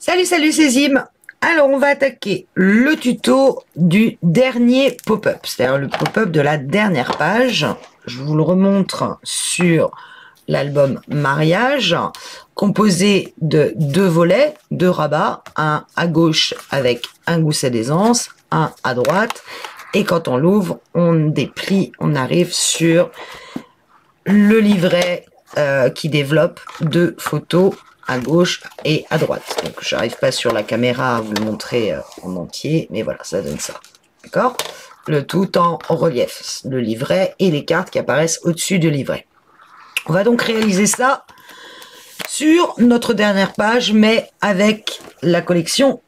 Salut, salut, c'est Zim. Alors, on va attaquer le tuto du dernier pop-up, c'est-à-dire le pop-up de la dernière page. Je vous le remontre sur l'album Mariage, composé de deux volets, deux rabats, un à gauche avec un gousset d'aisance, un à droite. Et quand on l'ouvre, on déplie, on arrive sur le livret qui développe deux photos à gauche et à droite. Donc, j'arrive pas sur la caméra à vous le montrer en entier, mais voilà, ça donne ça. D'accord? Le tout en relief, le livret et les cartes qui apparaissent au-dessus du livret. On va donc réaliser ça sur notre dernière page, mais avec la collection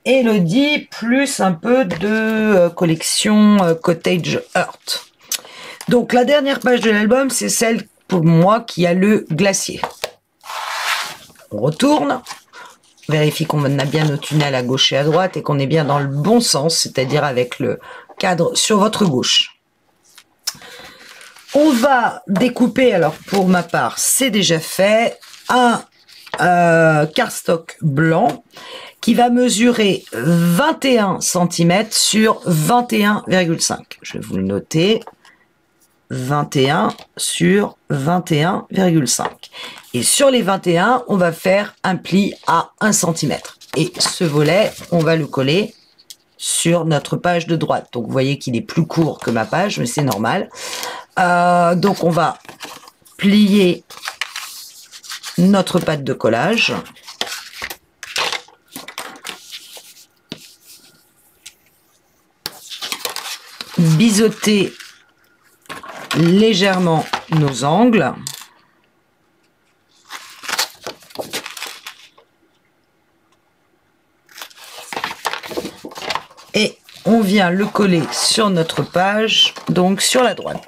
Elodie, plus un peu de collection Cottage Earth. Donc, la dernière page de l'album, c'est celle pour moi qui a le glacier. On retourne, on vérifie qu'on a bien nos tunnels à gauche et à droite et qu'on est bien dans le bon sens, c'est-à-dire avec le cadre sur votre gauche. On va découper, alors pour ma part, c'est déjà fait, un cardstock blanc qui va mesurer 21 cm sur 21,5. Je vais vous le noter. 21 sur 21,5. Et sur les 21, on va faire un pli à 1 cm. Et ce volet, on va le coller sur notre page de droite. Donc, vous voyez qu'il est plus court que ma page, mais c'est normal. Donc, on va plier notre pâte de collage. Biseauter légèrement nos angles. Et on vient le coller sur notre page, donc sur la droite.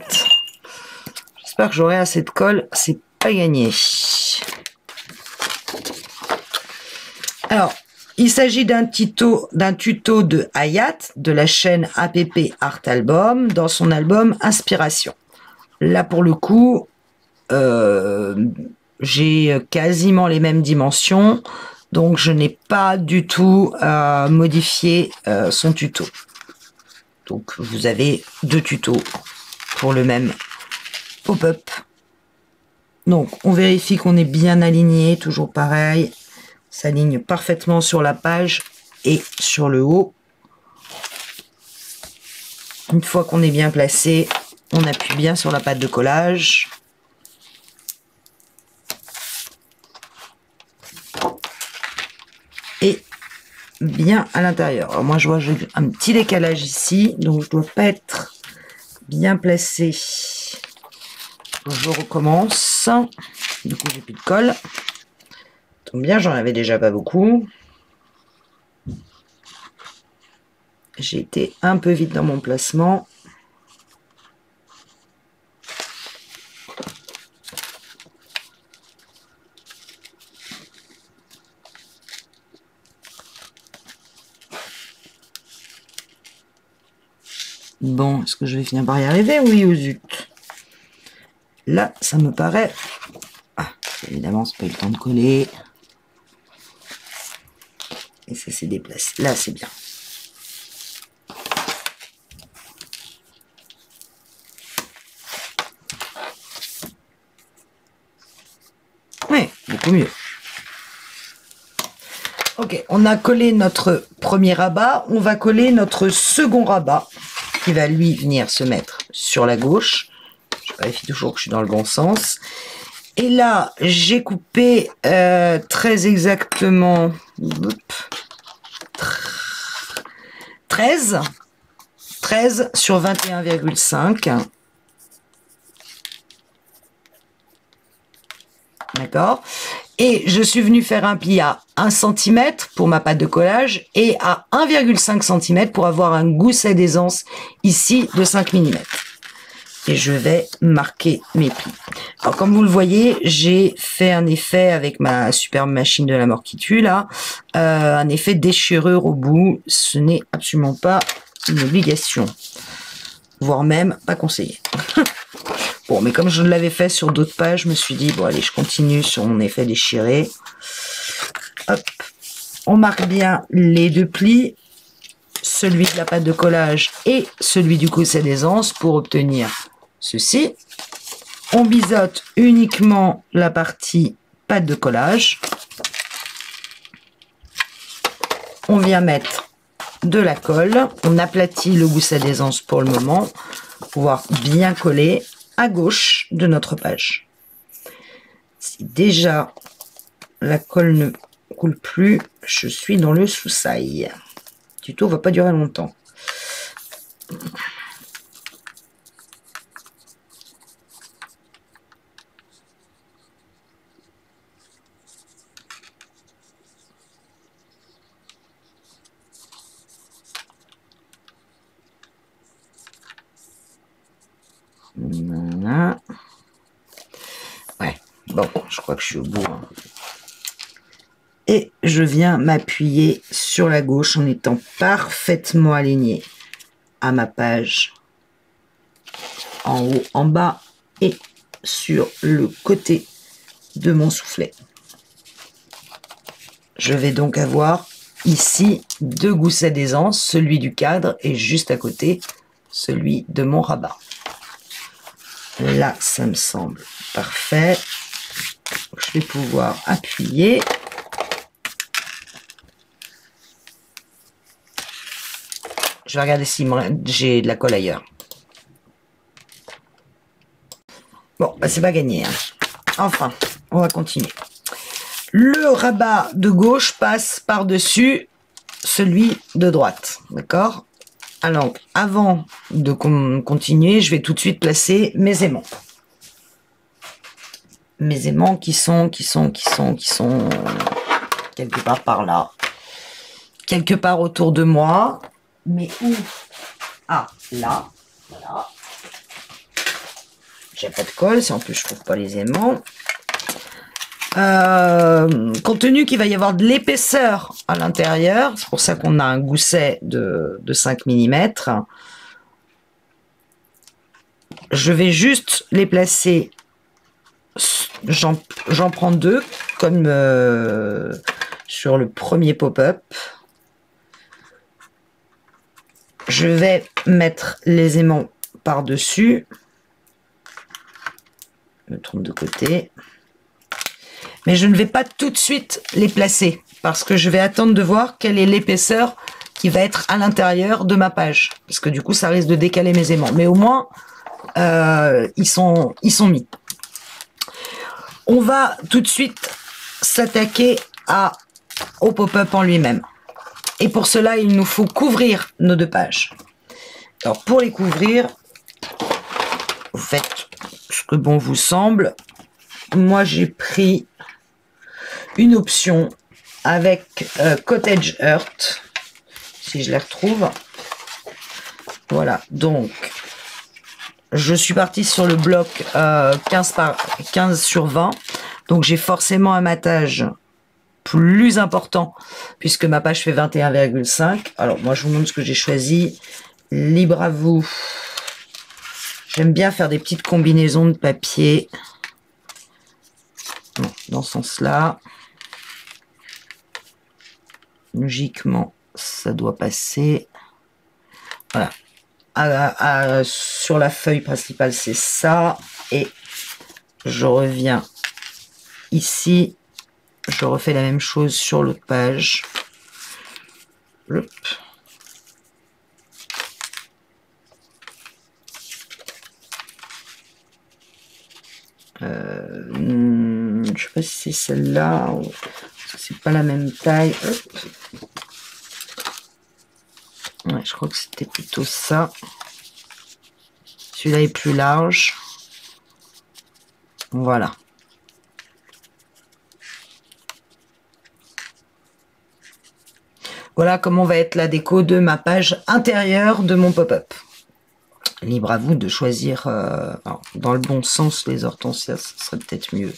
J'espère que j'aurai assez de colle, c'est pas gagné. Alors, il s'agit d'un tuto de Hayat, de la chaîne APP Art Album, dans son album Inspiration. Là, pour le coup, j'ai quasiment les mêmes dimensions, donc je n'ai pas du tout modifié son tuto. Donc, vous avez deux tutos pour le même pop-up. Donc, on vérifie qu'on est bien aligné, toujours pareil. S'aligne parfaitement sur la page et sur le haut. Une fois qu'on est bien placé, on appuie bien sur la pâte de collage. Et bien à l'intérieur. Alors moi, je vois j'ai un petit décalage ici, donc je dois pas être bien placé. Je recommence. Du coup, j'ai plus de colle. Tombe bien, j'en avais déjà pas beaucoup. J'ai été un peu vite dans mon placement. Bon, est-ce que je vais finir par y arriver? Oui ou zut? Là, ça me paraît... Ah, évidemment, c'est pas eu le temps de coller. Et ça s'est déplacé. Là, c'est bien. Oui, beaucoup mieux. Ok, on a collé notre premier rabat. On va coller notre second rabat qui va, lui, venir se mettre sur la gauche. Je vérifie toujours que je suis dans le bon sens. Et là, j'ai coupé très exactement 13 sur 21,5. D'accord? Et je suis venue faire un pli à 1 cm pour ma pâte de collage et à 1,5 cm pour avoir un gousset d'aisance ici de 5 mm. Et je vais marquer mes plis. Alors, comme vous le voyez, j'ai fait un effet avec ma superbe machine de la mort qui tue, là. Un effet déchirure au bout. Ce n'est absolument pas une obligation. Voire même pas conseillé. Bon, mais comme je l'avais fait sur d'autres pages, je me suis dit, bon, allez, je continue sur mon effet déchiré. Hop. On marque bien les deux plis, celui de la pâte de collage et celui du gousset d'aisance pour obtenir ceci. On biseaute uniquement la partie pâte de collage. On vient mettre de la colle. On aplatit le gousset d'aisance pour le moment pour pouvoir bien coller à gauche de notre page. Si déjà la colle ne coule plus, je suis dans le sous-saille. Le tuto va pas durer longtemps. Voilà. Ouais, bon, je crois que je suis au bout. Hein. Et je viens m'appuyer sur la gauche en étant parfaitement aligné à ma page, en haut, en bas et sur le côté de mon soufflet. Je vais donc avoir ici deux goussets d'aisance, celui du cadre et juste à côté celui de mon rabat. Là, ça me semble parfait. Je vais pouvoir appuyer. Je vais regarder si j'ai de la colle ailleurs. Bon, bah, c'est pas gagné. Hein. Enfin, on va continuer. Le rabat de gauche passe par-dessus celui de droite. D'accord? Alors, avant de continuer, je vais tout de suite placer mes aimants. Mes aimants qui sont quelque part par là. Quelque part autour de moi. Mais où? Ah, là. Voilà. J'ai pas de colle, si en plus je trouve pas les aimants. Compte tenu qu'il va y avoir de l'épaisseur à l'intérieur, c'est pour ça qu'on a un gousset de 5 mm. Je vais juste les placer, j'en prends deux, comme sur le premier pop-up. Je vais mettre les aimants par-dessus. Je me trompe de côté. Mais je ne vais pas tout de suite les placer parce que je vais attendre de voir quelle est l'épaisseur qui va être à l'intérieur de ma page. Parce que du coup, ça risque de décaler mes aimants. Mais au moins, ils sont mis. On va tout de suite s'attaquer au pop-up en lui-même. Et pour cela, il nous faut couvrir nos deux pages. Alors, pour les couvrir, vous faites ce que bon vous semble. Moi, j'ai pris une option avec Cottage Earth, si je les retrouve. Voilà, donc, je suis partie sur le bloc 15 sur 20. Donc, j'ai forcément un matage plus important puisque ma page fait 21,5. Alors, moi, je vous montre ce que j'ai choisi. Libre à vous. J'aime bien faire des petites combinaisons de papier. Dans ce sens-là. Logiquement, ça doit passer. Voilà. Sur la feuille principale, c'est ça. Et je reviens ici. Je refais la même chose sur l'autre page. Hop. Je sais pas si c'est celle-là. C'est pas la même taille. Ouais, je crois que c'était plutôt ça. Celui-là est plus large. Voilà. Voilà comment va être la déco de ma page intérieure de mon pop-up. Libre à vous de choisir dans le bon sens les hortensias, ce serait peut-être mieux.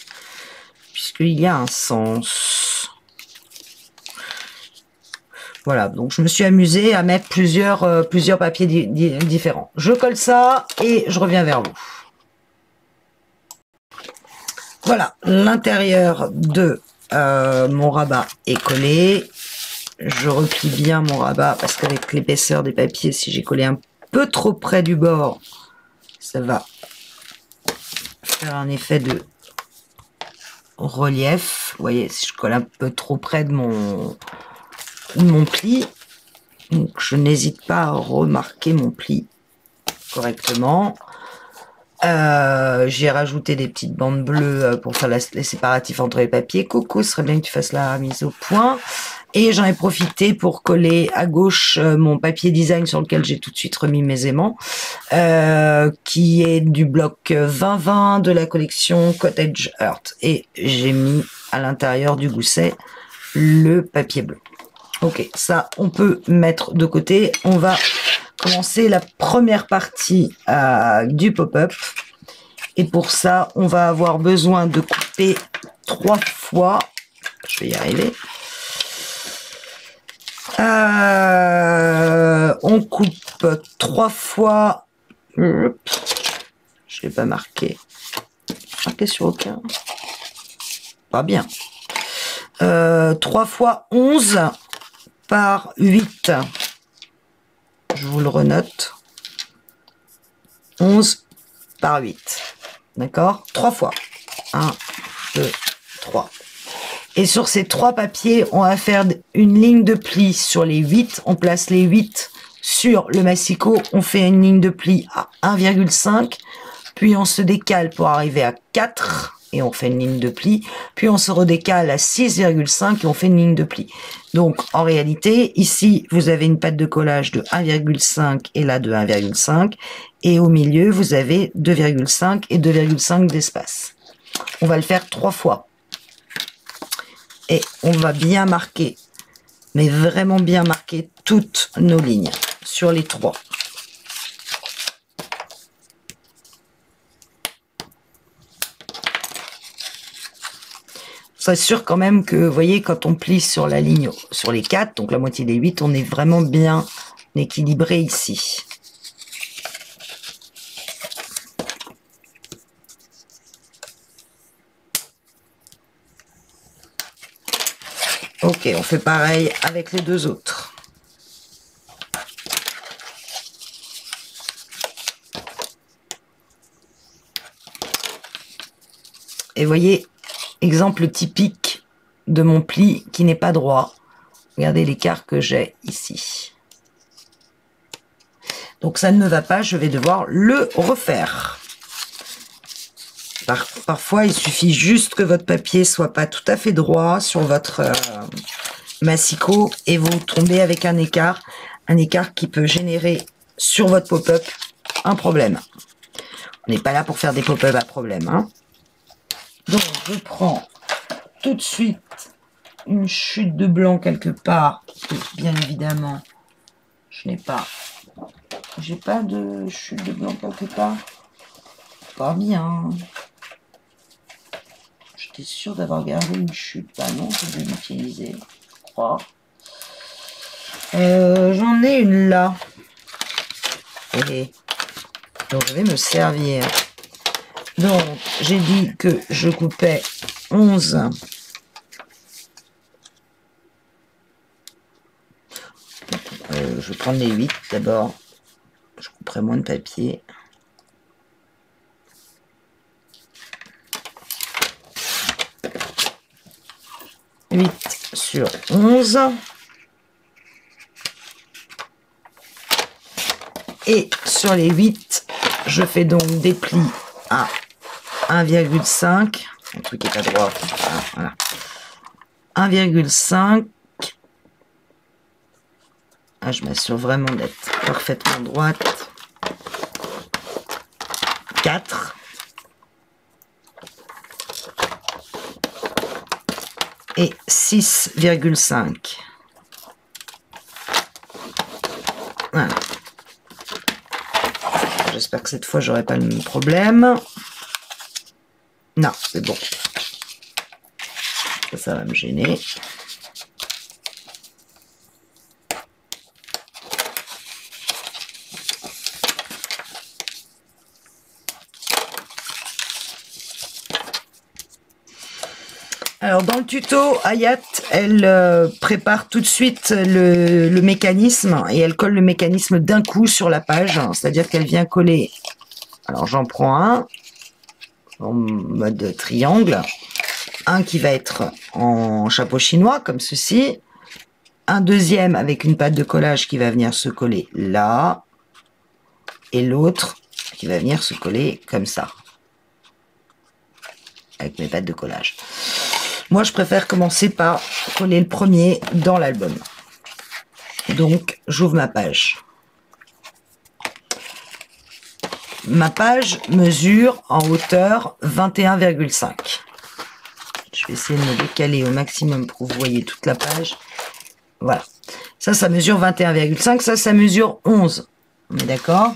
Puisqu'il y a un sens. Voilà, donc je me suis amusée à mettre plusieurs papiers différents. Je colle ça et je reviens vers vous. Voilà, l'intérieur de mon rabat est collé. je replie bien mon rabat parce qu'avec l'épaisseur des papiers, si j'ai collé un peu trop près du bord, ça va faire un effet de relief. Vous voyez, si je colle un peu trop près de mon pli, donc je n'hésite pas à remarquer mon pli correctement. J'ai rajouté des petites bandes bleues pour faire les séparatifs entre les papiers. Coco, ce serait bien que tu fasses la mise au point. Et j'en ai profité pour coller à gauche mon papier design sur lequel j'ai tout de suite remis mes aimants, qui est du bloc 2020 de la collection Cottage Earth. Et j'ai mis à l'intérieur du gousset le papier bleu. Ok, ça on peut mettre de côté. On va commencer la première partie du pop-up. Et pour ça, on va avoir besoin de couper 3 fois. Je vais y arriver. On coupe 3 fois. Je l'ai pas marqué. Marqué sur aucun. Pas bien. 3 fois 11 par 8. Je vous le renote. 11 par 8. D'accord? 3 fois. 1, 2, 3. Et sur ces 3 papiers, on va faire une ligne de pli sur les 8. On place les 8 sur le massicot. On fait une ligne de pli à 1,5. Puis on se décale pour arriver à 4. Et on fait une ligne de pli. Puis on se redécale à 6,5 et on fait une ligne de pli. Donc en réalité, ici, vous avez une patte de collage de 1,5 et là de 1,5. Et au milieu, vous avez 2,5 et 2,5 d'espace. On va le faire 3 fois. Et on va bien marquer, mais vraiment bien marquer toutes nos lignes sur les 3. C'est sûr quand même que, vous voyez, quand on plie sur la ligne, sur les 4, donc la moitié des 8, on est vraiment bien équilibré ici. Ok, on fait pareil avec les 2 autres. Et voyez, exemple typique de mon pli qui n'est pas droit. Regardez l'écart que j'ai ici. Donc ça ne me va pas, je vais devoir le refaire. Parfois, il suffit juste que votre papier soit pas tout à fait droit sur votre massicot et vous tombez avec un écart qui peut générer sur votre pop-up un problème. On n'est pas là pour faire des pop-up à problème, hein. Donc, je prends tout de suite une chute de blanc quelque part. Et bien évidemment, j'ai pas de chute de blanc quelque part. Pas bien. J'étais sûre d'avoir gardé une chute. Bah non, je vais l'utiliser. Je crois. J'en ai une là. Et donc, je vais me servir. Donc, j'ai dit que je coupais 11. Je vais prendre les 8 d'abord. Je couperai moins de papier. « 8 sur 11. » Et sur les 8, je fais donc des plis à 1,5. Le truc est pas droit. Voilà. 1,5. Ah, je m'assure vraiment d'être parfaitement droite. 4. Et 6,5. Voilà. J'espère que cette fois, j'aurai pas le même problème. Non, c'est bon. Ça va me gêner. Alors, dans le tuto, Hayat, elle prépare tout de suite le mécanisme et elle colle le mécanisme d'un coup sur la page. C'est-à-dire qu'elle vient coller. Alors j'en prends un en mode triangle. Un qui va être en chapeau chinois comme ceci. Un deuxième avec une pâte de collage qui va venir se coller là. Et l'autre qui va venir se coller comme ça. Avec mes pâtes de collage. Moi, je préfère commencer par coller le premier dans l'album. Donc, j'ouvre ma page. Ma page mesure en hauteur 21,5. Je vais essayer de me décaler au maximum pour que vous voyez toute la page. Voilà. Ça mesure 21,5. Ça mesure 11. On est d'accord?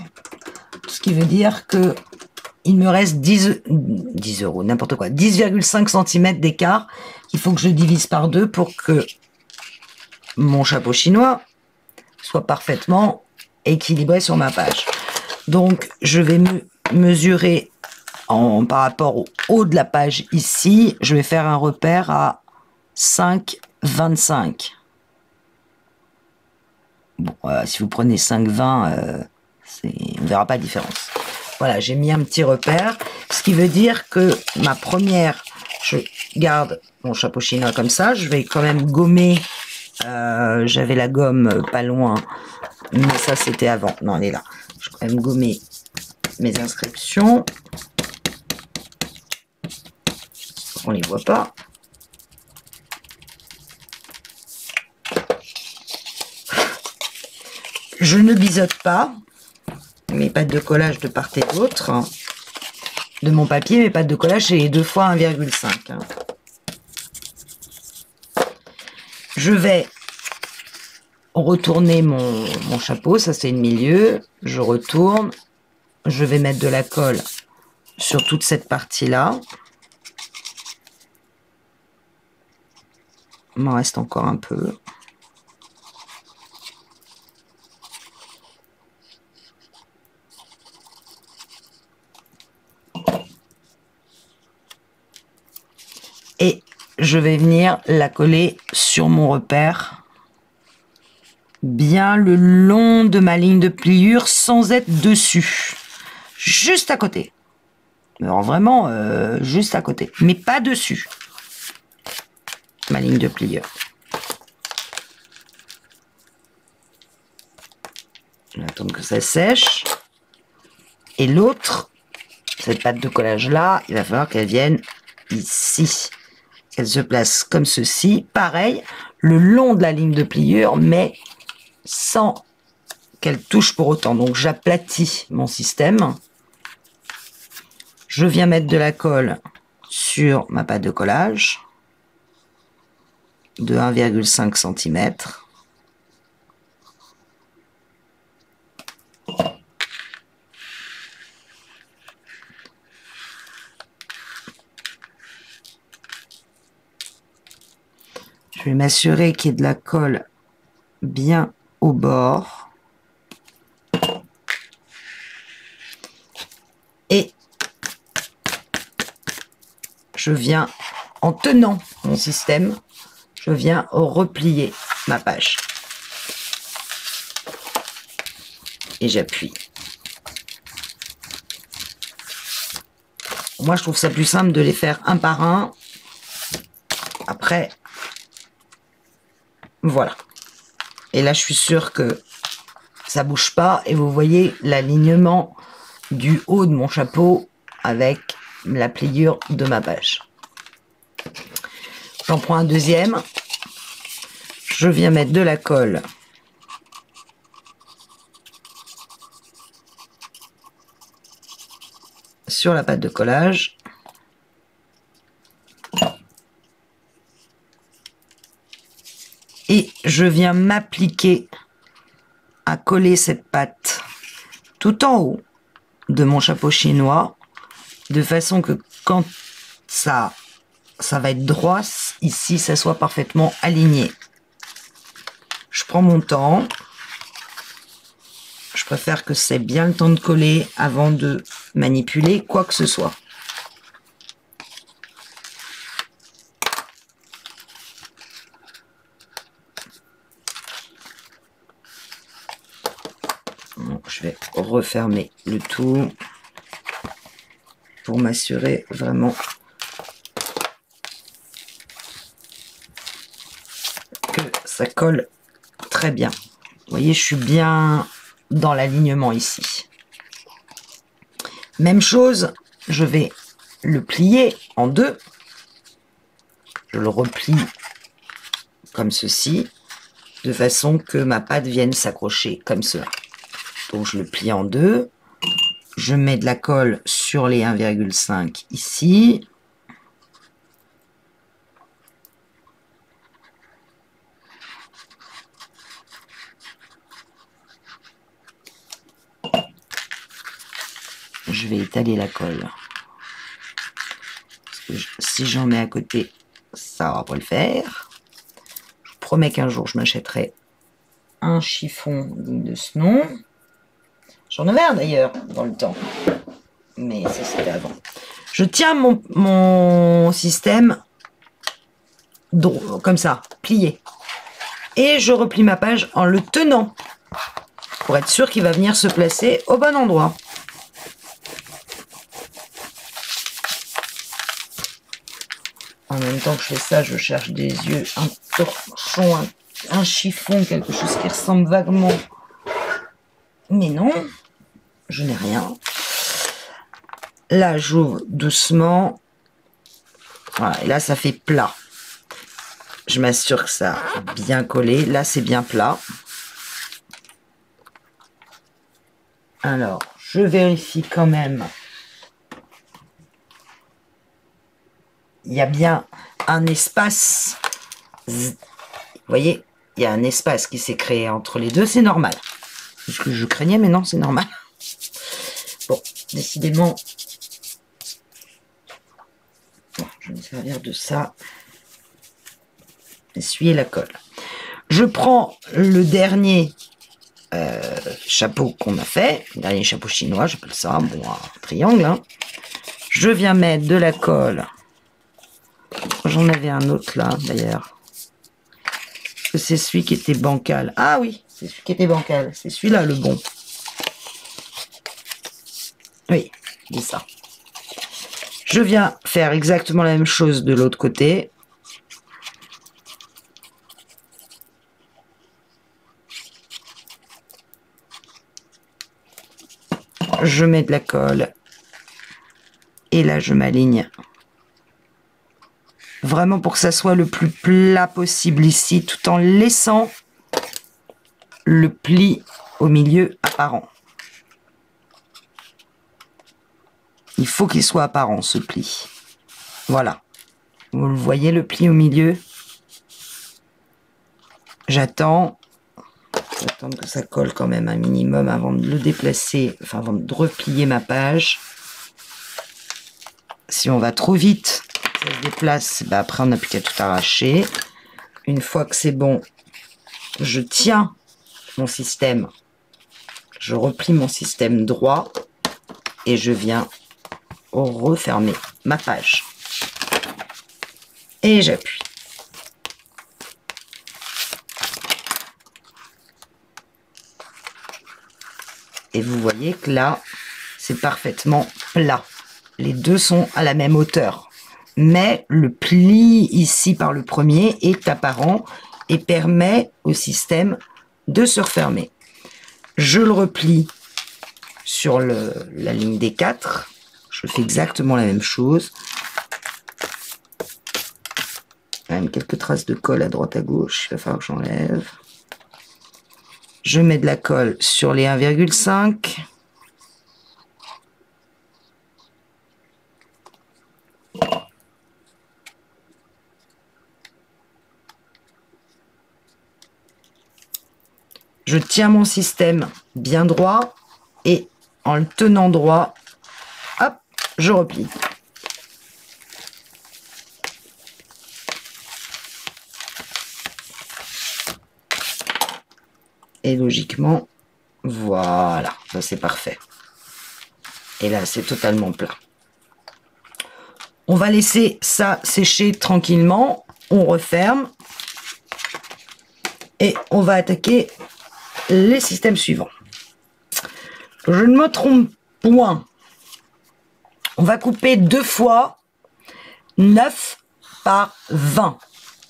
Ce qui veut dire que il me reste 10 euros, n'importe quoi, 10,5 cm d'écart. Il faut que je divise par 2 pour que mon chapeau chinois soit parfaitement équilibré sur ma page. Donc, je vais mesurer par rapport au haut de la page ici. Je vais faire un repère à 5,25. Bon, si vous prenez 5,20, on ne verra pas de différence. Voilà, j'ai mis un petit repère, ce qui veut dire que ma première, je garde mon chapeau chinois comme ça, je vais quand même gommer, j'avais la gomme pas loin, mais ça c'était avant, non elle est là, je vais quand même gommer mes inscriptions, on les voit pas. Je ne biseaute pas mes pâtes de collage de part et d'autre de mon papier. Mes pâtes de collage, c'est 2 fois 1,5. Je vais retourner mon chapeau, ça c'est le milieu. Je retourne. Je vais mettre de la colle sur toute cette partie-là. Il m'en reste encore un peu. Et je vais venir la coller sur mon repère, bien le long de ma ligne de pliure, sans être dessus, juste à côté. Alors vraiment, juste à côté, mais pas dessus, ma ligne de pliure. Je vais attendre que ça sèche. Et l'autre, cette pâte de collage là, il va falloir qu'elle vienne ici. Elle se place comme ceci, pareil, le long de la ligne de pliure, mais sans qu'elle touche pour autant. Donc j'aplatis mon système. Je viens mettre de la colle sur ma pâte de collage de 1,5 cm. Je vais m'assurer qu'il y ait de la colle bien au bord. Et je viens, en tenant mon système, je viens replier ma page. Et j'appuie. Moi, je trouve ça plus simple de les faire un par un. Après, voilà. Et là, je suis sûre que ça bouge pas. Et vous voyez l'alignement du haut de mon chapeau avec la pliure de ma page. J'en prends un deuxième. Je viens mettre de la colle sur la pâte de collage. Et je viens m'appliquer à coller cette pâte tout en haut de mon chapeau chinois, de façon que quand ça va être droit, ici, ça soit parfaitement aligné. Je prends mon temps. Je préfère que c'est bien le temps de coller avant de manipuler quoi que ce soit. Je vais refermer le tout pour m'assurer vraiment que ça colle très bien. Vous voyez, je suis bien dans l'alignement ici. Même chose, je vais le plier en deux. Je le replie comme ceci, de façon que ma pâte vienne s'accrocher comme cela. Donc je le plie en deux. Je mets de la colle sur les 1,5 ici. Je vais étaler la colle. Si j'en mets à côté, ça va pas le faire. Je vous promets qu'un jour, je m'achèterai un chiffon de ce nom. J'en avais un d'ailleurs dans le temps. Mais ça, c'était avant. Je tiens mon système comme ça, plié. Et je replie ma page en le tenant pour être sûr qu'il va venir se placer au bon endroit. En même temps que je fais ça, je cherche des yeux, un torchon, un chiffon, quelque chose qui ressemble vaguement. Mais non, je n'ai rien. Là, j'ouvre doucement. Voilà, et là, ça fait plat. Je m'assure que ça a bien collé. Là, c'est bien plat. Alors, je vérifie quand même. Il y a bien un espace. Vous voyez, il y a un espace qui s'est créé entre les deux. C'est normal. C'est ce que je craignais, mais non, c'est normal. Bon, décidément, je vais me servir de ça. Essuyer la colle. Je prends le dernier chapeau qu'on a fait, le dernier chapeau chinois, j'appelle ça, bon, un triangle. Hein. Je viens mettre de la colle. J'en avais un autre là, d'ailleurs. C'est celui qui était bancal. Ah oui, c'est celui qui était bancal. C'est celui-là le bon. Oui, c'est ça. Je viens faire exactement la même chose de l'autre côté. Je mets de la colle. Et là, je m'aligne. Vraiment pour que ça soit le plus plat possible ici, tout en laissant le pli au milieu apparent. Il faut qu'il soit apparent, ce pli. Voilà. Vous le voyez, le pli au milieu. J'attends que ça colle quand même un minimum avant de le déplacer, enfin avant de replier ma page. Si on va trop vite, ça se déplace, bah après on n'a plus qu'à tout arracher. Une fois que c'est bon, je tiens mon système, je replie mon système droit et je viens refermer ma page. Et j'appuie. Et vous voyez que là, c'est parfaitement plat. Les deux sont à la même hauteur. Mais le pli ici par le premier est apparent et permet au système de se refermer. Je le replie sur la ligne des 4. Je fais exactement la même chose. Même quelques traces de colle à droite à gauche, il va falloir que j'enlève. Je mets de la colle sur les 1,5. Je tiens mon système bien droit et en le tenant droit, hop, je replie. Et logiquement, voilà, ça c'est parfait. Et là, c'est totalement plat. On va laisser ça sécher tranquillement. On referme. Et on va attaquer les systèmes suivants. je ne me trompe point. On va couper 2 fois 9 par 20.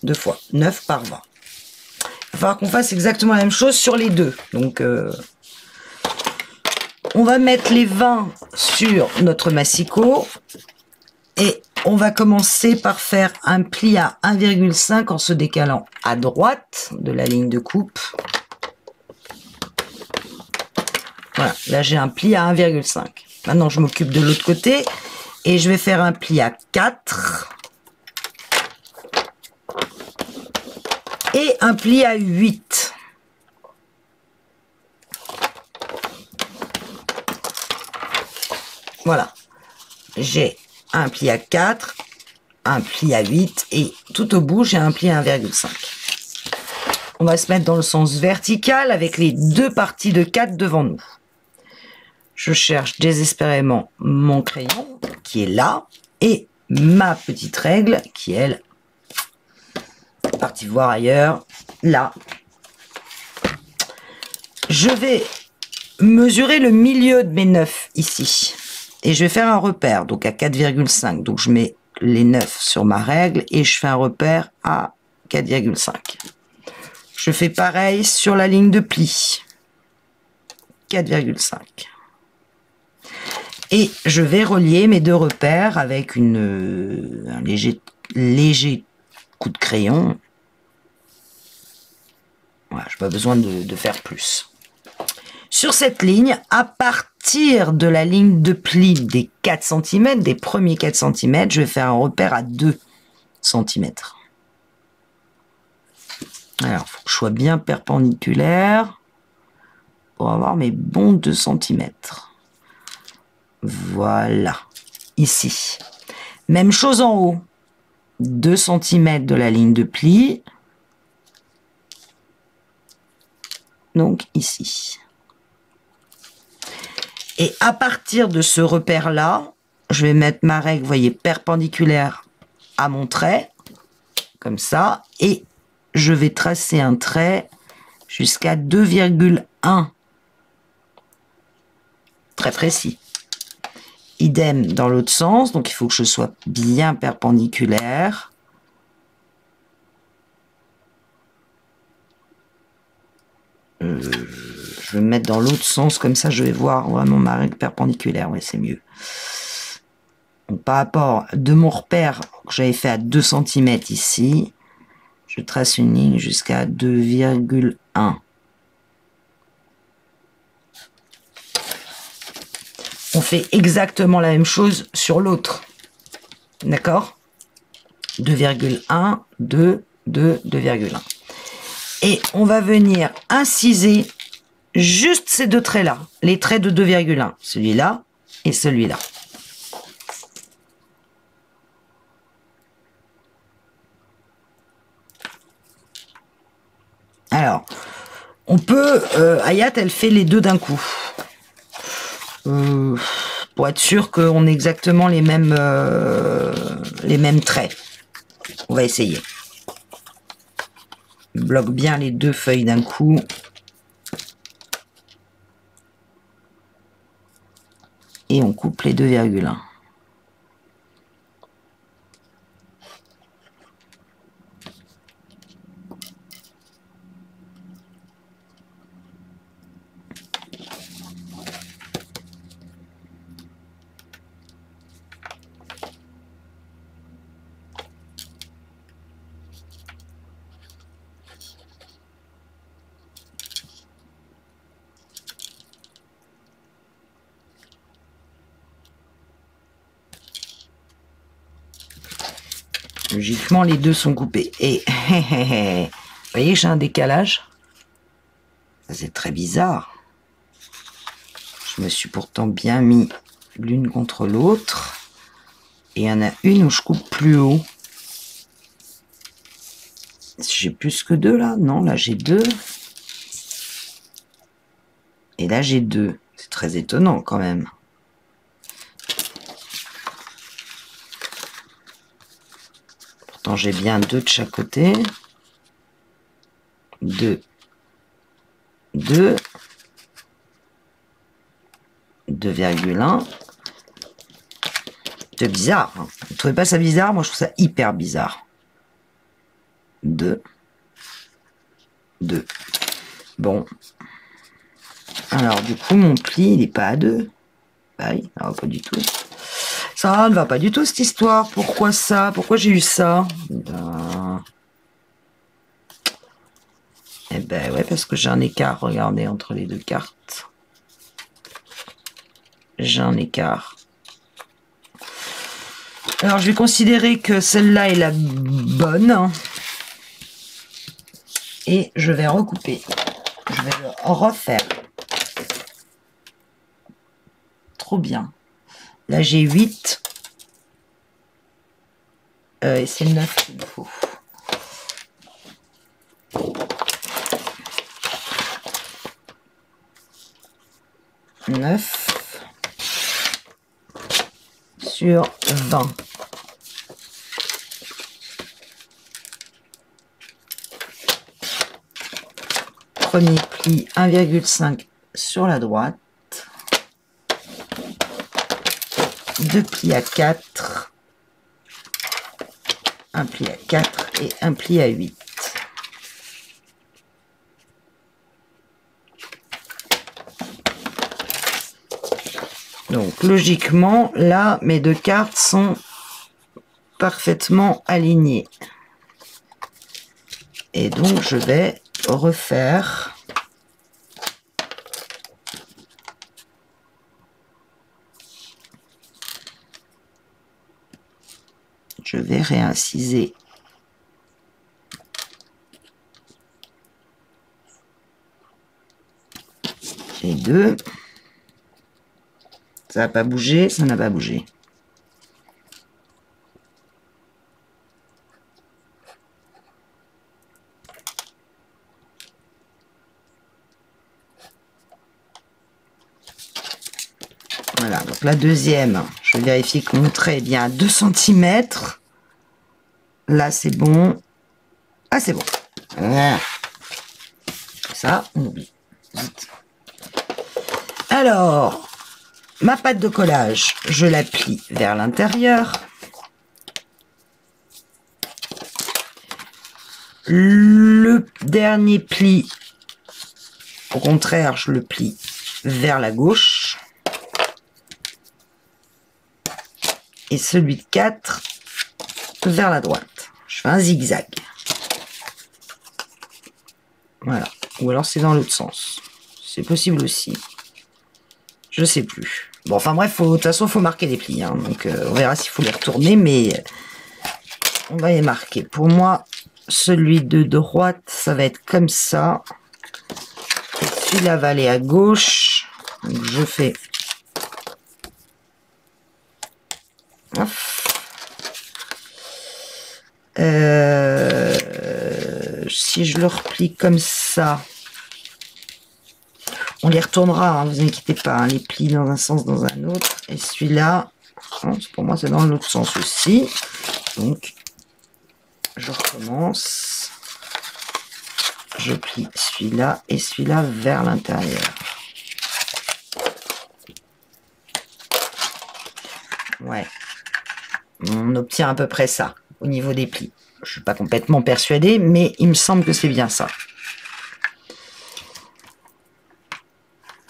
2 fois 9 par 20. Il va falloir qu'on fasse exactement la même chose sur les deux. Donc, on va mettre les 20 sur notre massicot. Et on va commencer par faire un pli à 1,5 en se décalant à droite de la ligne de coupe. Voilà, là j'ai un pli à 1,5. Maintenant je m'occupe de l'autre côté et je vais faire un pli à 4 et un pli à 8. Voilà, j'ai un pli à 4, un pli à 8 et tout au bout j'ai un pli à 1,5. On va se mettre dans le sens vertical avec les deux parties de 4 devant nous. Je cherche désespérément mon crayon qui est là et ma petite règle qui elle est partie voir ailleurs, là. Je vais mesurer le milieu de mes 9 ici et je vais faire un repère donc à 4,5. Donc je mets les 9 sur ma règle et je fais un repère à 4,5. Je fais pareil sur la ligne de pli. 4,5. Et je vais relier mes deux repères avec un léger coup de crayon. Voilà, je n'ai pas besoin de faire plus. Sur cette ligne, à partir de la ligne de pli des 4 cm, des premiers 4 cm, je vais faire un repère à 2 cm. Alors, il faut que je sois bien perpendiculaire pour avoir mes bons 2 cm. Voilà, ici. Même chose en haut. 2 cm de la ligne de pli. Donc ici. Et à partir de ce repère-là, je vais mettre ma règle, vous voyez, perpendiculaire à mon trait, comme ça, et je vais tracer un trait jusqu'à 2,1. Très précis. Idem dans l'autre sens, donc il faut que je sois bien perpendiculaire. Je vais me mettre dans l'autre sens, comme ça je vais voir vraiment ma règle perpendiculaire, oui c'est mieux. Donc, par rapport de mon repère que j'avais fait à 2 cm ici, je trace une ligne jusqu'à 2,1. On fait exactement la même chose sur l'autre. D'accord? 2,1, 2, 2, 2,1. Et on va venir inciser juste ces deux traits-là. Les traits de 2,1. Celui-là et celui-là. Alors, on peut... Hayat, elle fait les deux d'un coup. Pour être sûr qu'on ait exactement les mêmes traits. On va essayer. Je bloque bien les deux feuilles d'un coup. Et on coupe les 2,1. Logiquement, les deux sont coupés. Et, vous voyez, j'ai un décalage. C'est très bizarre. Je me suis pourtant bien mis l'une contre l'autre. Et il y en a une où je coupe plus haut. J'ai plus que 2 là? Non, là j'ai 2. Et là j'ai 2. C'est très étonnant quand même. Pourtant j'ai bien 2 de chaque côté. 2. 2. 2,1. C'est bizarre. Hein. Vous ne trouvez pas ça bizarre? Moi, je trouve ça hyper bizarre. 2. 2. Bon. Alors, du coup, mon pli, il n'est pas à 2. Bah oui, ça va pas du tout. Ça ne va pas du tout, cette histoire. Pourquoi ça? Pourquoi j'ai eu ça? Eh ben ouais, parce que j'ai un écart, regardez, entre les deux cartes. J'ai un écart. Alors, je vais considérer que celle-là est la bonne. Et je vais recouper. Je vais le refaire. Trop bien. Là, j'ai 8. Et c'est 9 qu'il me faut. Sur 20. Premier pli 1,5 sur la droite. 2 plis à 4. Un pli à 4 et un pli à 8. Donc, logiquement, là, mes deux cartes sont parfaitement alignées. Et donc, je vais refaire je vais réinciser les deux. Ça n'a pas bougé, ça n'a pas bougé. Voilà, donc la deuxième, je vais vérifier que mon trait est bien à 2 cm. Là, c'est bon. Ah, c'est bon. Voilà. Ça, on oublie. Vite. Alors, ma pâte de collage, je la plie vers l'intérieur. Le dernier pli, au contraire, je le plie vers la gauche. Et celui de 4 vers la droite. Je fais un zigzag. Voilà. Ou alors c'est dans l'autre sens. C'est possible aussi. Je sais plus. Bon, enfin bref, de toute façon, il faut marquer les plis. Hein, donc, on verra s'il faut les retourner, mais on va les marquer. Pour moi, celui de droite, ça va être comme ça. Et celui-là va aller à gauche. Donc, je fais... si je le replie comme ça, on les retournera, hein, vous inquiétez pas, hein, les plis dans un sens, dans un autre. Et celui-là, pour moi, c'est dans l'autre sens aussi. Donc, je recommence. Je plie celui-là et celui-là vers l'intérieur. Ouais. On obtient à peu près ça au niveau des plis. Je suis pas complètement persuadée, mais il me semble que c'est bien ça.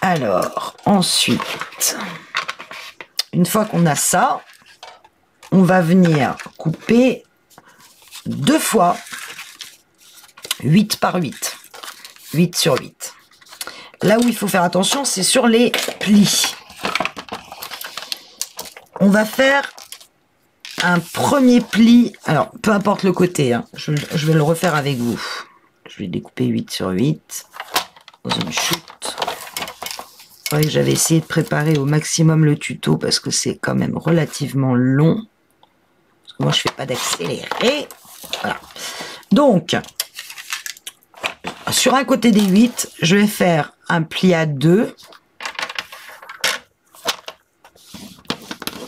Alors, ensuite, une fois qu'on a ça, on va venir couper 2 fois 8 par 8. 8 sur 8. Là où il faut faire attention, c'est sur les plis. On va faire un premier pli, alors peu importe le côté, hein, je vais le refaire avec vous. Je vais découper 8 sur 8 dans une chute. C'est vrai que j'avais essayé de préparer au maximum le tuto parce que c'est quand même relativement long. Parce que moi je fais pas d'accéléré. Voilà. Donc, sur un côté des 8, je vais faire un pli à 2.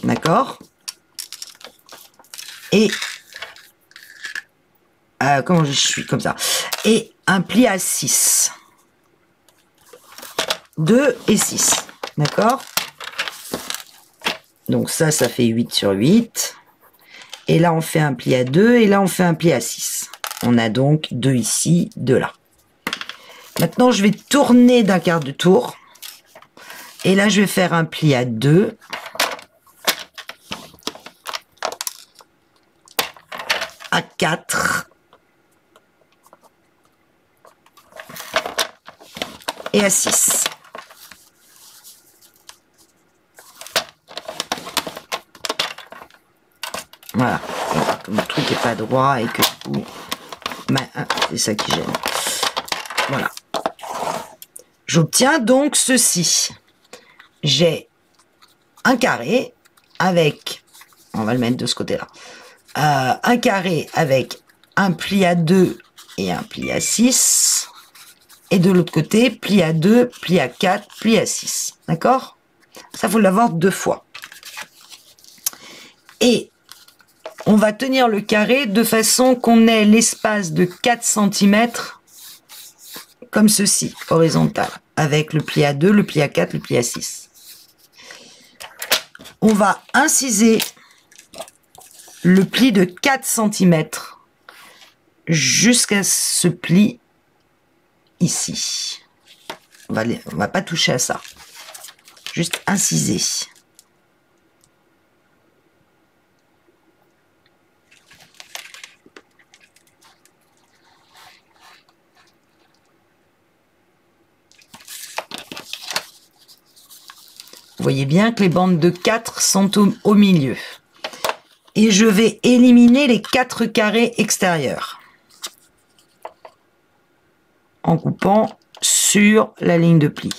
D'accord? Et comment je suis comme ça, et un pli à 6, 2 et 6, d'accord. Donc ça fait 8 sur 8. Et là, on fait un pli à 2 et là, on fait un pli à 6. On a donc 2 ici, 2 là. Maintenant, je vais tourner d'un quart de tour. Et là, je vais faire un pli à 2. À 4. Et à 6. Voilà. Comme le truc n'est pas droit et que c'est ça qui gêne. Voilà. J'obtiens donc ceci. J'ai un carré avec, on va le mettre de ce côté-là, un carré avec un pli à 2 et un pli à 6. Et de l'autre côté, pli à 2, pli à 4, pli à 6. D'accord? Ça, faut l'avoir 2 fois. Et on va tenir le carré de façon qu'on ait l'espace de 4 cm comme ceci, horizontal, avec le pli à 2, le pli à 4, le pli à 6. On va inciser le pli de 4 cm jusqu'à ce pli ici. On va pas toucher à ça. Juste inciser. Vous voyez bien que les bandes de 4 sont au milieu. Et je vais éliminer les 4 carrés extérieurs. En coupant sur la ligne de pli.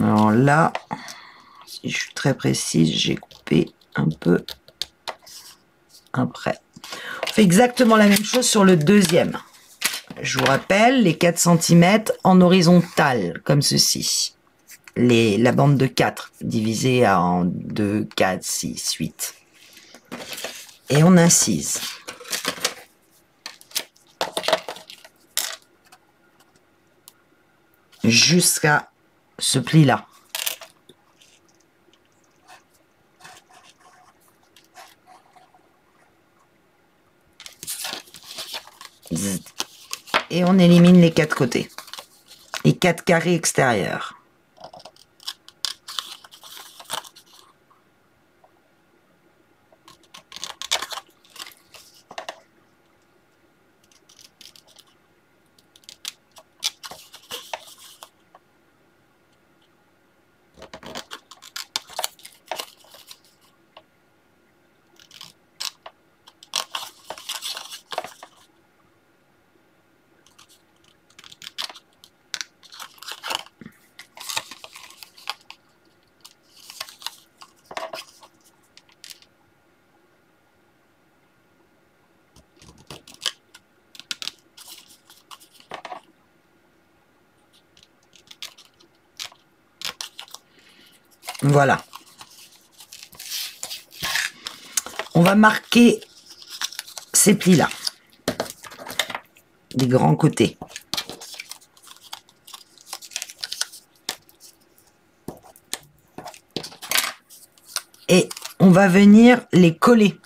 Alors là, si je suis très précise, j'ai coupé un peu après. On fait exactement la même chose sur le deuxième. Je vous rappelle, les 4 cm en horizontal, comme ceci. La bande de 4 divisée en 2, 4, 6, 8. Et on incise. Jusqu'à ce pli-là. Et on élimine les 4 côtés. Les 4 carrés extérieurs. Voilà. On va marquer ces plis-là. Des grands côtés. Et on va venir les coller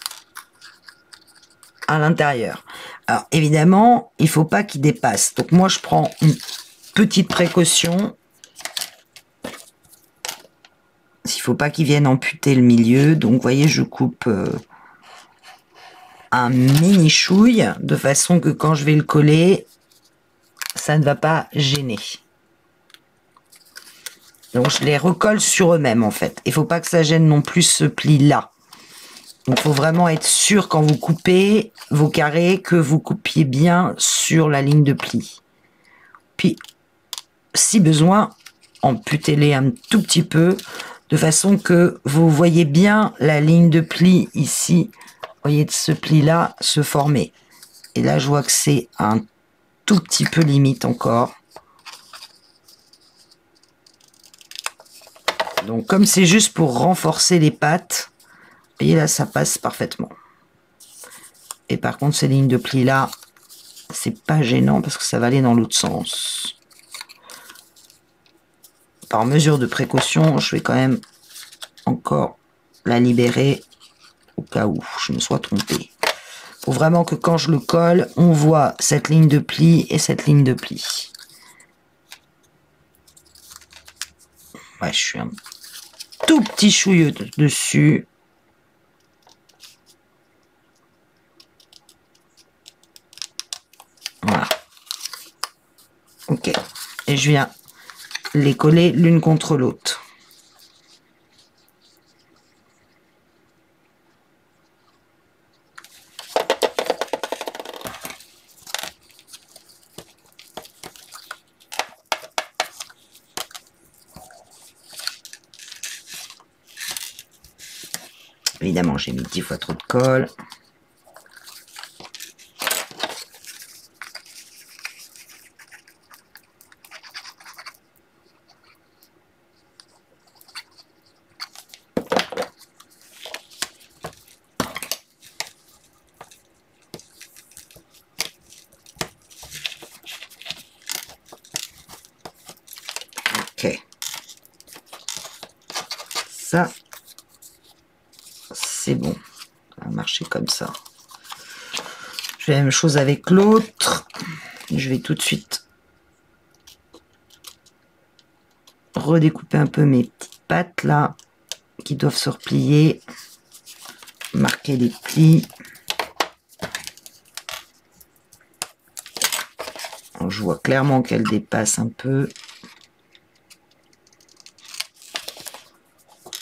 à l'intérieur. Alors évidemment, il ne faut pas qu'ils dépassent. Donc moi, je prends une petite précaution. Il ne faut pas qu'ils viennent amputer le milieu. Donc, vous voyez, je coupe un mini chouille de façon que quand je vais le coller, ça ne va pas gêner. Donc, je les recolle sur eux-mêmes, en fait. Il ne faut pas que ça gêne non plus ce pli-là. Donc, il faut vraiment être sûr quand vous coupez vos carrés que vous coupiez bien sur la ligne de pli. Puis, si besoin, amputez-les un tout petit peu de façon que vous voyez bien la ligne de pli ici. Vous voyez de ce pli-là se former. Et là, je vois que c'est un tout petit peu limite encore. Donc, comme c'est juste pour renforcer les pattes, vous voyez là, ça passe parfaitement. Et par contre, ces lignes de pli là, c'est pas gênant parce que ça va aller dans l'autre sens. Par mesure de précaution, je vais quand même encore la libérer au cas où je me sois trompée. Faut vraiment que quand je le colle, on voit cette ligne de pli et cette ligne de pli. Ouais, je suis un tout petit chouilleux dessus. Voilà. Ok. Et je viens les coller l'une contre l'autre. Évidemment, j'ai mis 10 fois trop de colle. Ok. Ça, c'est bon. Ça va marcher comme ça. Je fais la même chose avec l'autre. Je vais tout de suite redécouper un peu mes petites pattes là qui doivent se replier. Marquer les plis. Alors, je vois clairement qu'elle dépasse un peu.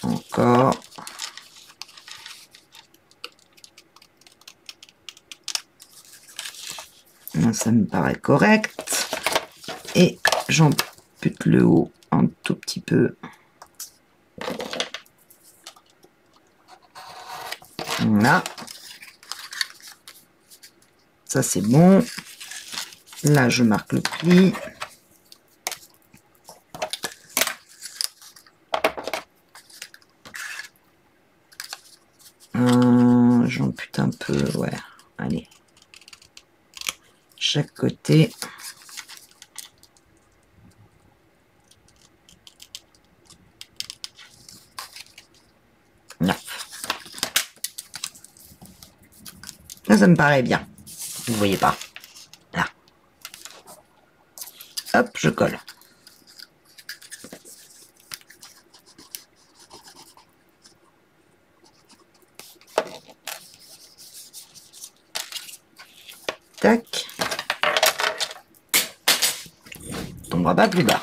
Encore. Ça me paraît correct. Et j'ampute le haut un tout petit peu. Voilà. Ça, c'est bon. Là, je marque le pli. J'ampute un peu, ouais. Allez. Chaque côté. Là, ça me paraît bien. Vous voyez pas. Là. Hop, je colle. Tac. Tombera pas plus bas.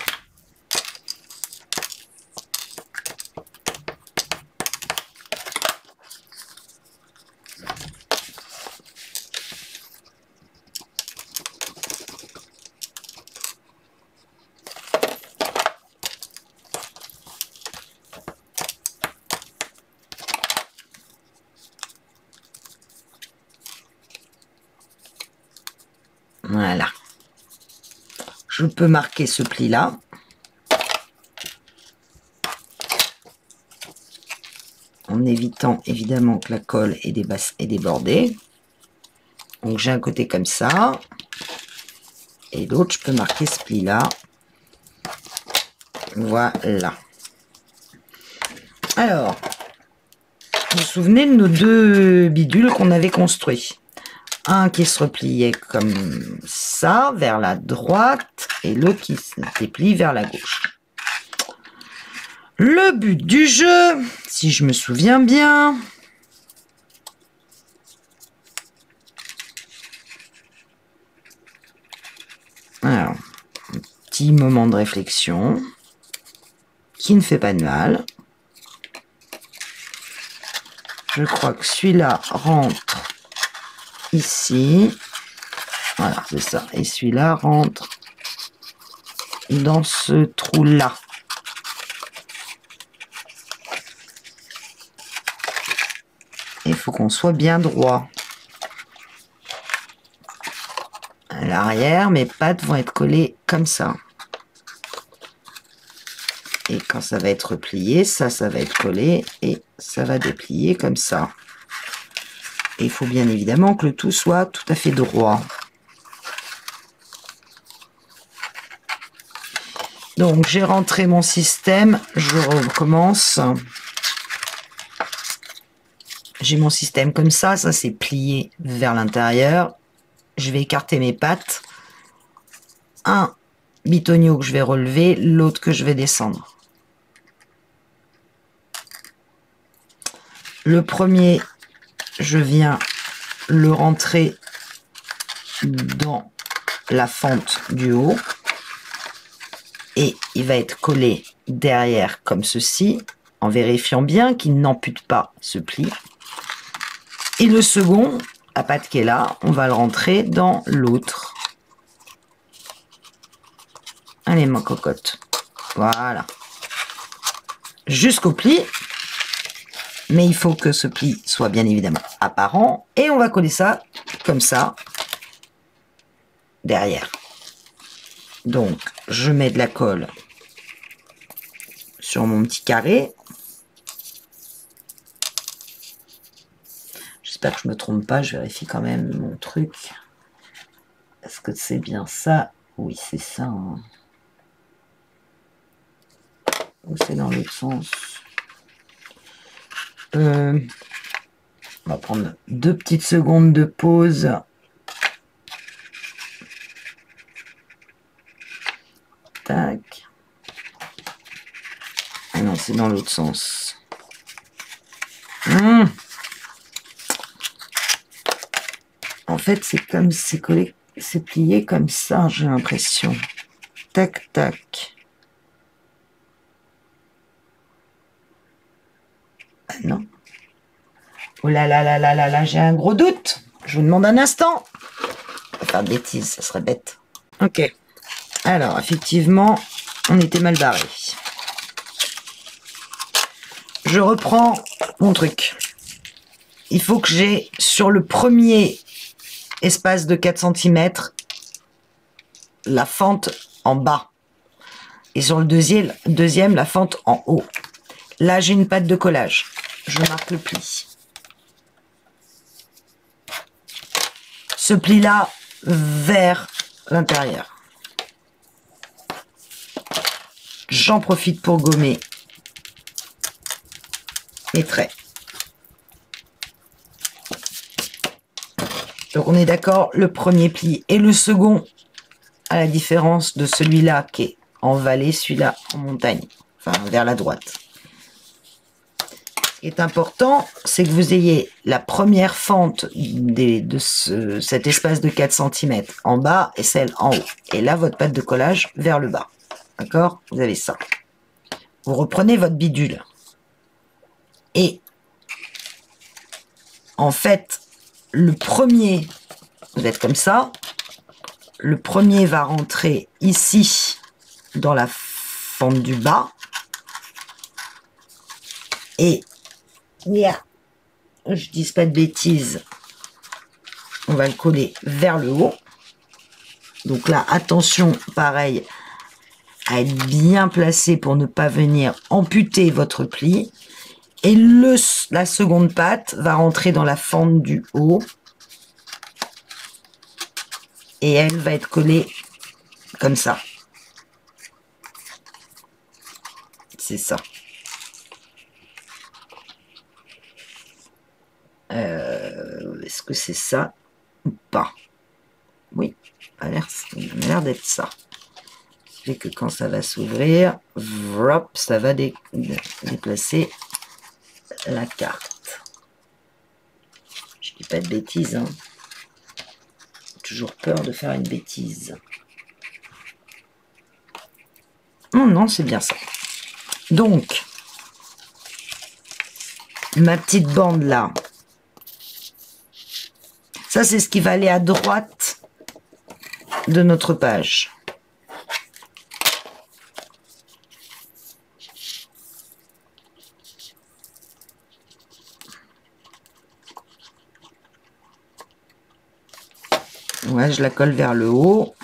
Voilà. Je peux marquer ce pli-là. En évitant évidemment que la colle ait débordé. Donc j'ai un côté comme ça. Et l'autre, je peux marquer ce pli-là. Voilà. Alors, vous vous souvenez de nos deux bidules qu'on avait construits? Un qui se repliait comme ça, vers la droite, et l'autre qui se déplie vers la gauche. Le but du jeu, si je me souviens bien, alors, un petit moment de réflexion qui ne fait pas de mal. Je crois que celui-là rentre ici. Voilà, c'est ça. Et celui-là rentre dans ce trou-là. Il faut qu'on soit bien droit. À l'arrière, mes pattes vont être collées comme ça. Et quand ça va être plié, ça va être collé et ça va déplier comme ça. Et il faut bien évidemment que le tout soit tout à fait droit. Donc j'ai rentré mon système, je recommence. J'ai mon système comme ça c'est plié vers l'intérieur. Je vais écarter mes pattes. Un bitonio que je vais relever, l'autre que je vais descendre. Le premier, je viens le rentrer dans la fente du haut. Et il va être collé derrière comme ceci, en vérifiant bien qu'il n'ampute pas ce pli. Et le second, la patte qui est là, on va le rentrer dans l'autre. Allez, ma cocotte. Voilà. Jusqu'au pli. Mais il faut que ce pli soit bien évidemment apparent. Et on va coller ça comme ça derrière. Donc, je mets de la colle sur mon petit carré. J'espère que je ne me trompe pas, je vérifie quand même mon truc. Est-ce que c'est bien ça? Oui, c'est ça. Hein. Ou c'est dans l'autre sens? On va prendre 2 petites secondes de pause. Tac. Ah non, c'est dans l'autre sens. En fait, c'est comme c'est collé, c'est plié comme ça, j'ai l'impression. Tac, tac. Ah non. Oh là là là là là là, j'ai un gros doute. Je vous demande un instant. On va faire de bêtises, ça serait bête. Ok. Alors, effectivement, on était mal barré. Je reprends mon truc. Il faut que j'ai sur le premier espace de 4 cm la fente en bas. Et sur le deuxième, la fente en haut. Là, j'ai une patte de collage. Je marque le pli. Ce pli-là vers l'intérieur. J'en profite pour gommer mes traits. Donc on est d'accord, le premier pli et le second, à la différence de celui-là qui est en vallée, celui-là en montagne, enfin vers la droite. Ce qui est important, c'est que vous ayez la première fente de cet espace de 4 cm en bas et celle en haut. Et là, votre patte de collage vers le bas. D'accord? Vous avez ça. Vous reprenez votre bidule. Et en fait, le premier, vous êtes comme ça. Le premier va rentrer ici dans la fente du bas. Et je dis pas de bêtises, on va le coller vers le haut. Donc là, attention, pareil, à être bien placé pour ne pas venir amputer votre pli. Et la seconde patte va rentrer dans la fente du haut. Et elle va être collée comme ça. C'est ça. Est-ce que c'est ça ou pas? Oui, ça a l'air d'être ça. Et que quand ça va s'ouvrir, ça va déplacer la carte. Je dis pas de bêtises, hein. J'ai toujours peur de faire une bêtise. Non, c'est bien ça. Donc, ma petite bande là. Ça, c'est ce qui va aller à droite de notre page. Ouais, je la colle vers le haut.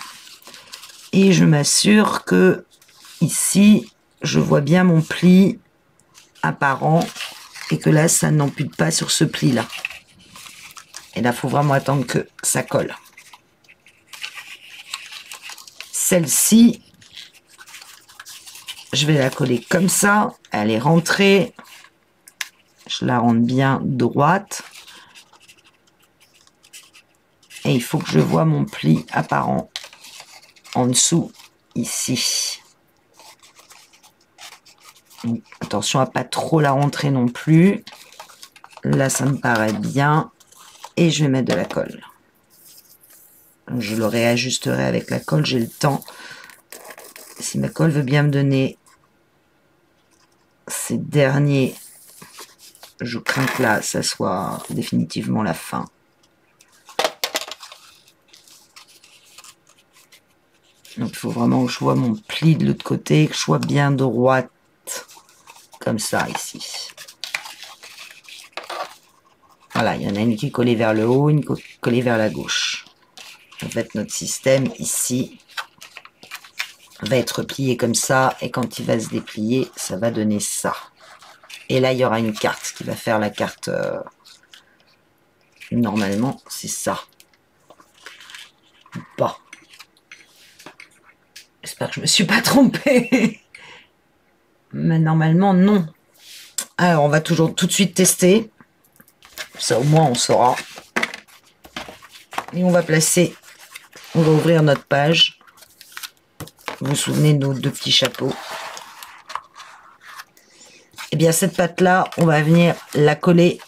Et je m'assure que ici, je vois bien mon pli apparent et que là, ça n'ampute pas sur ce pli-là. Et là, il faut vraiment attendre que ça colle. Celle-ci, je vais la coller comme ça. Elle est rentrée. Je la rende bien droite. Et il faut que je vois mon pli apparent en dessous, ici. Donc, attention à pas trop la rentrer non plus. Là, ça me paraît bien. Et je vais mettre de la colle. Je le réajusterai avec la colle, j'ai le temps. Si ma colle veut bien me donner ces derniers, je crains que là, ça soit définitivement la fin. Donc, il faut vraiment que je vois mon pli de l'autre côté, que je sois bien droite, comme ça, ici. Voilà, il y en a une qui est collée vers le haut, une collée vers la gauche. En fait, notre système, ici, va être plié comme ça, et quand il va se déplier, ça va donner ça. Et là, il y aura une carte qui va faire la carte. Normalement, c'est ça. Ou pas. J'espère que je me suis pas trompée. Mais normalement, non. Alors, on va toujours tout de suite tester. Ça, au moins, on saura. Et on va placer... On va ouvrir notre page. Vous vous souvenez de nos deux petits chapeaux. Et bien, cette patte-là, on va venir la coller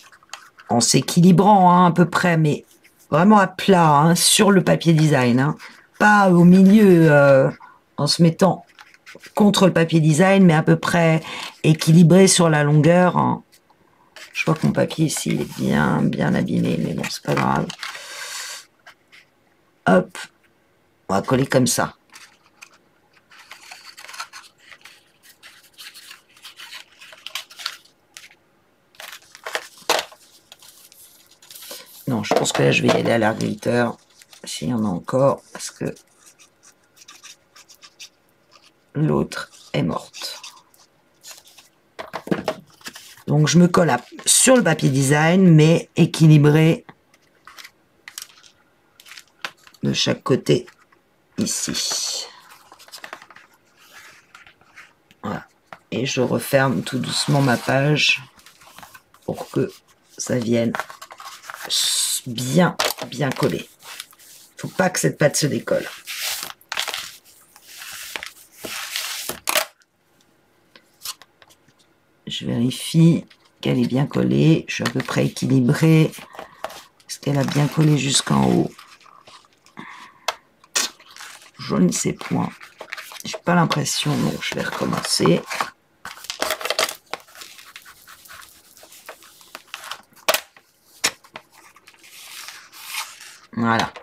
en s'équilibrant hein, à peu près, mais vraiment à plat hein, sur le papier design. Hein. Pas au milieu en se mettant contre le papier design, mais à peu près équilibré sur la longueur. Hein. Je vois que mon papier ici, il est bien abîmé, mais bon, c'est pas grave. Hop, on va coller comme ça. Non, je pense que là, je vais y aller à la glitter, s'il y en a encore, parce que l'autre est morte. Donc, je me colle sur le papier design, mais équilibré de chaque côté, ici. Voilà. Et je referme tout doucement ma page pour que ça vienne bien coller. Faut pas que cette pâte se décolle. Je vérifie qu'elle est bien collée. Je suis à peu près équilibrée. Est-ce qu'elle a bien collé jusqu'en haut? Je ne sais point. J'ai pas l'impression, donc je vais recommencer. Voilà.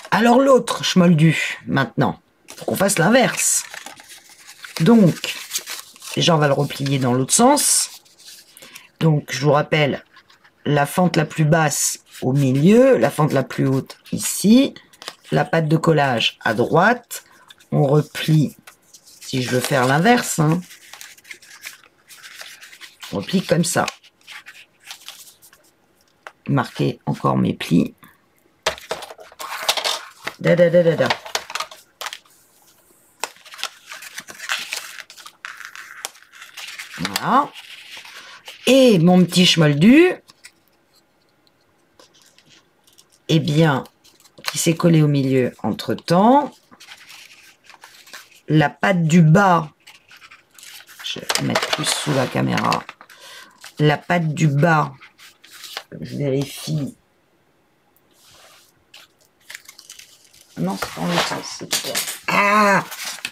Alors l'autre schmoldu, maintenant, faut qu'on fasse l'inverse. Donc, déjà on va le replier dans l'autre sens. Donc, je vous rappelle, la fente la plus basse au milieu, la fente la plus haute ici, la patte de collage à droite. On replie, si je veux faire l'inverse, hein, on replie comme ça. Marquer encore mes plis. Da, da, da, da, da. Voilà. Et mon petit schmoldu, eh bien, qui s'est collé au milieu entre temps. La patte du bas, je vais mettre plus sous la caméra. La patte du bas, je vérifie. Non, c'est dans l'autre sens. Ah,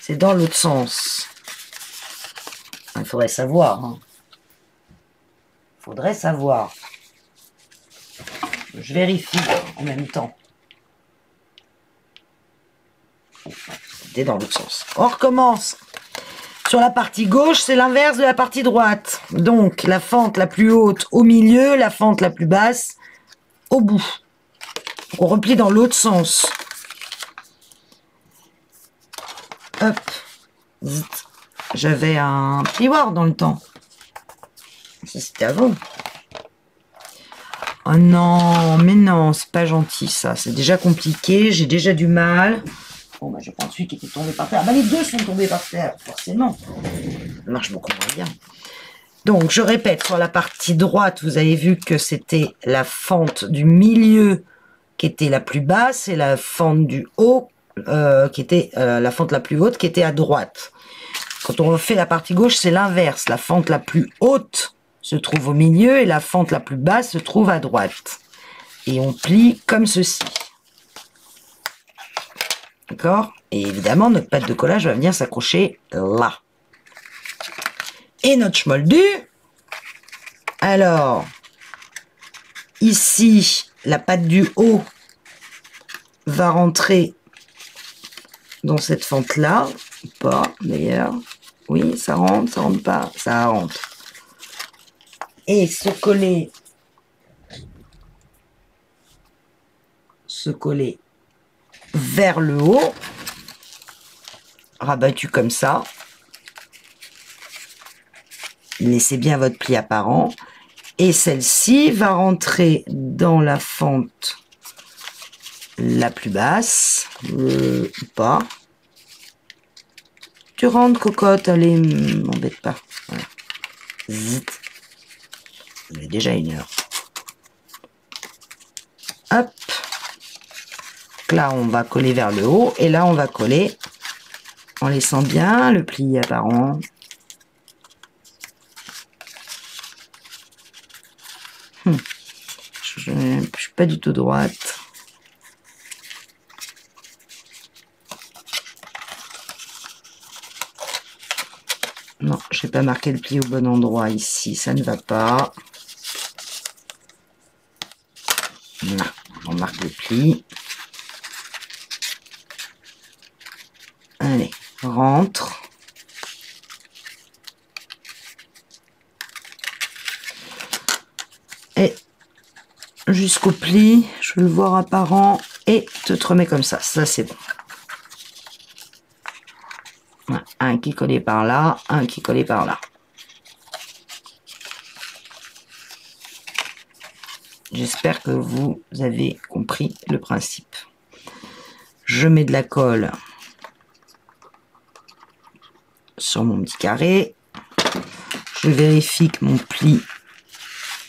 c'est dans l'autre sens. Il faudrait savoir. Hein. Faudrait savoir. Je vérifie en même temps. C'était dans l'autre sens. On recommence. Sur la partie gauche, c'est l'inverse de la partie droite. Donc, la fente la plus haute au milieu, la fente la plus basse au bout. On replie dans l'autre sens. Hop. J'avais un plioir dans le temps. Ça, c'était avant. Oh non, mais non, c'est pas gentil ça. C'est déjà compliqué, j'ai déjà du mal. Bon, bah, je prends celui qui était tombé par terre. Ah, bah, les deux sont tombés par terre, forcément. Ça marche beaucoup moins bien. Donc, je répète, sur la partie droite, vous avez vu que c'était la fente du milieu qui était la plus basse et la fente du haut qui était la fente la plus haute qui était à droite. Quand on refait la partie gauche, c'est l'inverse. La fente la plus haute se trouve au milieu et la fente la plus basse se trouve à droite. Et on plie comme ceci. D'accord? Et évidemment, notre pâte de collage va venir s'accrocher là. Et notre schmoldu. Alors, ici, la pâte du haut va rentrer dans cette fente-là. Ou pas, d'ailleurs. Oui, ça rentre pas, ça rentre. Et se coller vers le haut, rabattu comme ça. Laissez bien votre pli apparent. Et celle-ci va rentrer dans la fente la plus basse. Pas. Tu rentres, cocotte, allez, m'embête pas. Voilà. Zit. Vous avez déjà 1 heure. Hop. Là, on va coller vers le haut. Et là, on va coller en laissant bien le pli apparent. Je ne suis pas du tout droite. Non, je n'ai pas marqué le pli au bon endroit ici. Ça ne va pas. Non, on marque le pli. Allez, rentre. Et jusqu'au pli, je veux le voir apparent et te remets comme ça. Ça, c'est bon. Voilà, un qui collait par là, un qui collait par là. J'espère que vous avez compris le principe. Je mets de la colle sur mon petit carré. Je vérifie que mon pli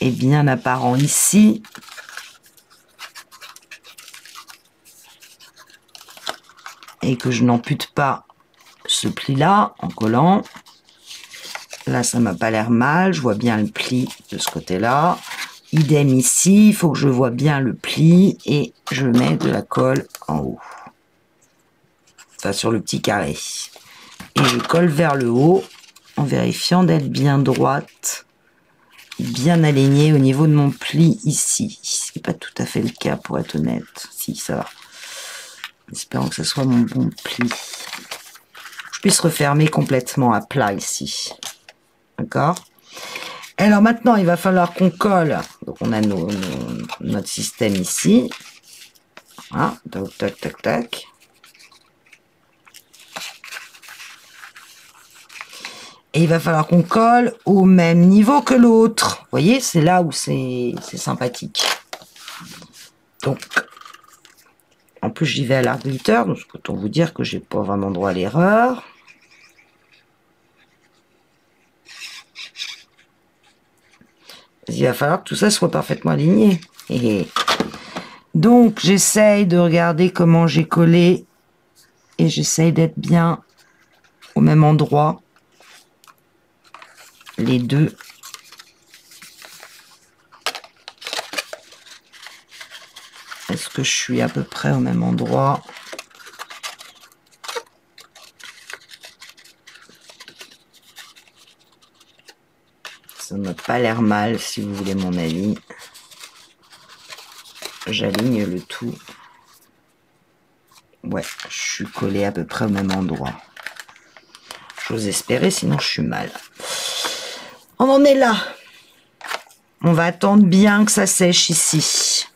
est bien apparent ici. Et que je n'ampute pas ce pli-là en collant. Là, ça m'a pas l'air mal. Je vois bien le pli de ce côté-là. Idem ici, il faut que je vois bien le pli et je mets de la colle en haut. Enfin, sur le petit carré. Et je colle vers le haut en vérifiant d'être bien droite, bien alignée au niveau de mon pli ici. Ce n'est pas tout à fait le cas pour être honnête. Si, ça va. Espérons que ce soit mon bon pli. Je puisse refermer complètement à plat ici. D'accord? Alors maintenant, il va falloir qu'on colle. Donc on a notre système ici. Voilà, tac, tac, tac, tac. Et il va falloir qu'on colle au même niveau que l'autre. Vous voyez, c'est là où c'est sympathique. Donc, en plus, j'y vais à l'arbitre, donc autant vous dire que j'ai pas vraiment droit à l'erreur. Il va falloir que tout ça soit parfaitement aligné. Et donc, j'essaye de regarder comment j'ai collé et j'essaye d'être bien au même endroit. Les deux. Est-ce que je suis à peu près au même endroit? Ça ne m'a pas l'air mal, si vous voulez mon avis. J'aligne le tout. Ouais, je suis collé à peu près au même endroit. J'ose espérer, sinon je suis mal. On en est là. On va attendre bien que ça sèche ici.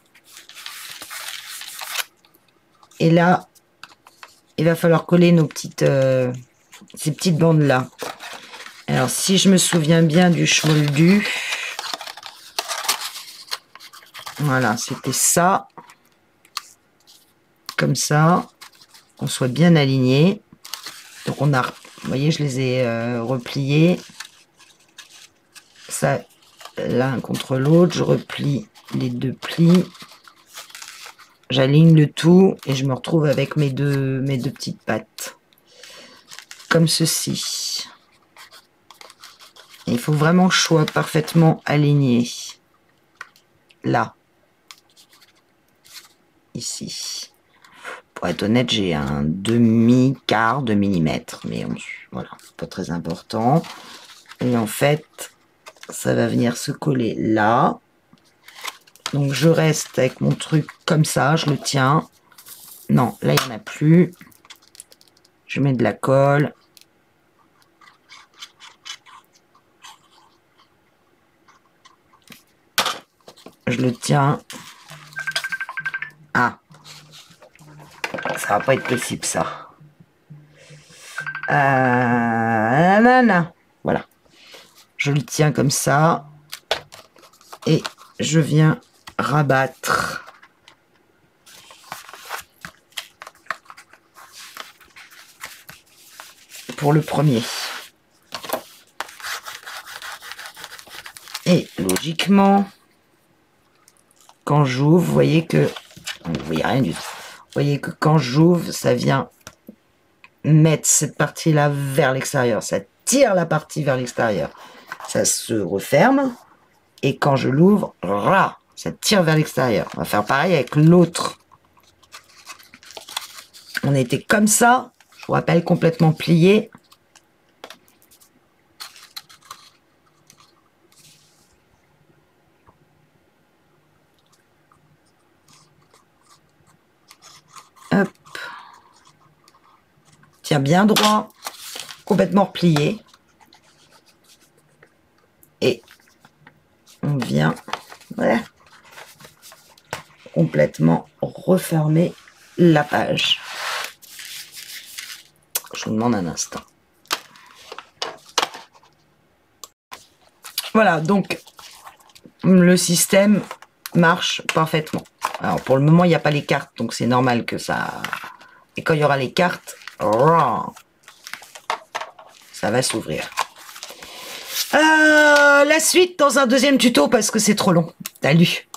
Et là, il va falloir coller nos petites, ces petites bandes là. Alors, si je me souviens bien du schmoldu, voilà, c'était ça. Comme ça, qu'on soit bien aligné. Donc, on a, vous voyez, je les ai repliés. Ça, l'un contre l'autre, je replie les deux plis. J'aligne le tout et je me retrouve avec mes deux petites pattes. Comme ceci. Et il faut vraiment que je sois parfaitement aligné. Là. Ici. Pour être honnête, j'ai un demi-quart de millimètre. Mais voilà, pas très important. Et en fait, ça va venir se coller là. Donc je reste avec mon truc comme ça, je le tiens. Non, là il n'y en a plus. Je mets de la colle. Je le tiens. Ah. Ça va pas être possible ça. Voilà. Je le tiens comme ça. Et je viens rabattre. Pour le premier. Et logiquement, quand j'ouvre, vous voyez que... Vous voyez rien du tout. Vous voyez que quand j'ouvre, ça vient mettre cette partie-là vers l'extérieur. Ça tire la partie vers l'extérieur. Ça se referme. Et quand je l'ouvre, ça tire vers l'extérieur. On va faire pareil avec l'autre. On était comme ça. Je vous rappelle, complètement plié. Hop. Tiens bien droit. Complètement replié. Et on vient, voilà, complètement refermer la page. Je vous demande un instant. Voilà, donc le système marche parfaitement. Alors pour le moment, il n'y a pas les cartes, donc c'est normal que ça... Et quand il y aura les cartes, ça va s'ouvrir. La suite dans un deuxième tuto parce que c'est trop long. Salut!